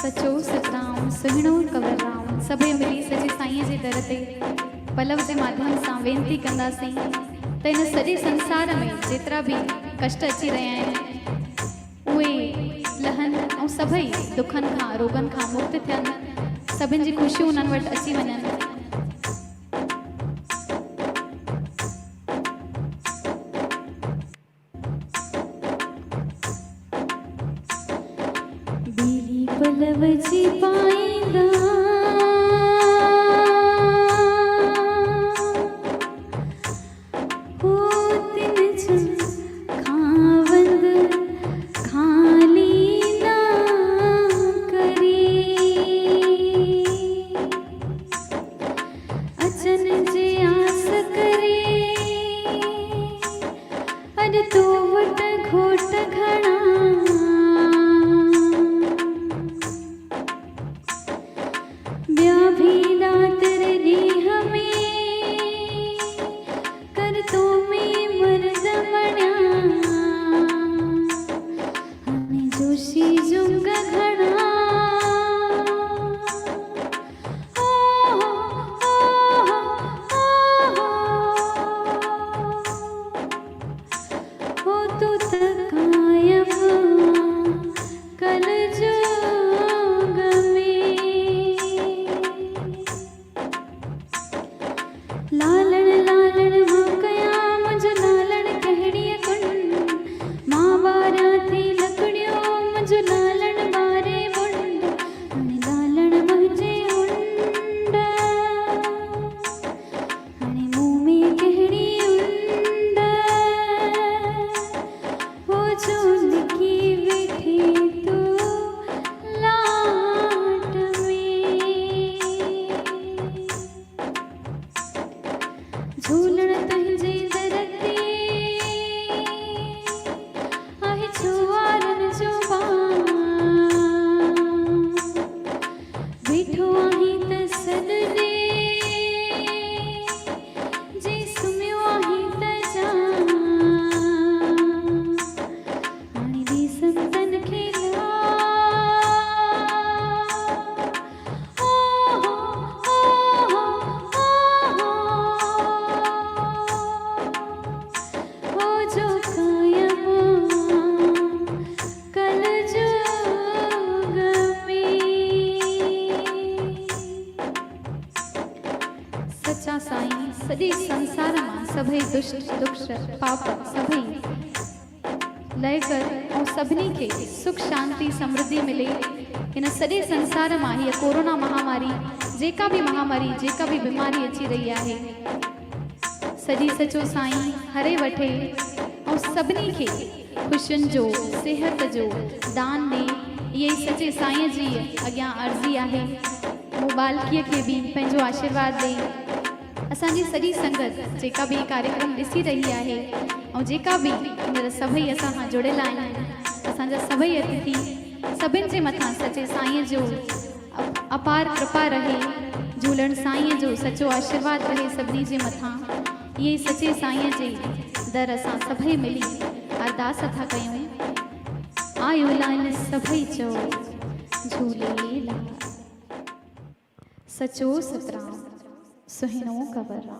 सचो सतराम सुहिणो कवर राम सभे मिली सचे साईं जे दर ते पलव जे माध्यम सां वेनती कंदासीं त इन सॼे संसार में जेतिरा भी कष्ट अची रहिया आहिनि उहे लहनि ऐं सभई दुखनि खां रोगनि खां मुक्त थियनि, सभिनि जी ख़ुशियूं उन्हनि वटि अची वञनि। पलव जी पाईंदा हो तिन जा खावंद खाली ना करी अचन जे आस करे अॼु तो वट घोट घणा लालण लालण मां कया मुझ लालण कहड़ी कुंड मां बारा थी लकड़ियो मुझ लालण बारे मुंड हने लालण मुझे उंड हने मुंह में कहड़ी उंड हो जो लिखी बैठी तू लाट झूलण तुंहिंजे दर ते आहे छुआरनि जो बाण वेठो आहीं त सॾिजे जे सुम्हियो आहीं त जान हाणे ॿी संतनि खे सच्चा साईं सॼे संसार मां सभई दुष्ट दुष्ट पाप सभई लय कर और सभिनी खे सुख शांति समृद्धि मिले। इन सॼे संसार मां हीअ कोरोना महामारी जेका भी महामारी जेका भी बीमारी अची रही आहे सॼी सचो साईं हरे वठे और सभिनी खे खुशियुनि जो सेहत जो दान ॾे। इहे ई सच्चे साईं जी अॻियां अर्ज़ी आहे। मूं बालकीअ खे भी पंहिंजो आशीर्वाद ॾे। असांजी सॼी संगत जेका भी कार्यक्रम ॾिसी रही आहे और जेका भी हींअर सभई असां सां जुड़ियल आहिनि असांजा सभई अतिथि सभिनि जे मथां सच्चे साईं जो अपार कृपा रहे, झूलण साईं जो सच्चो आशीर्वाद रहे सभिनी जे मथां। इहे सच्चे साईं जे दर असां सभई मिली अरदास था कयूं। आयो लाल सभई चओ झूलेलाल। सचो सतराम सुहिणो कवर राम।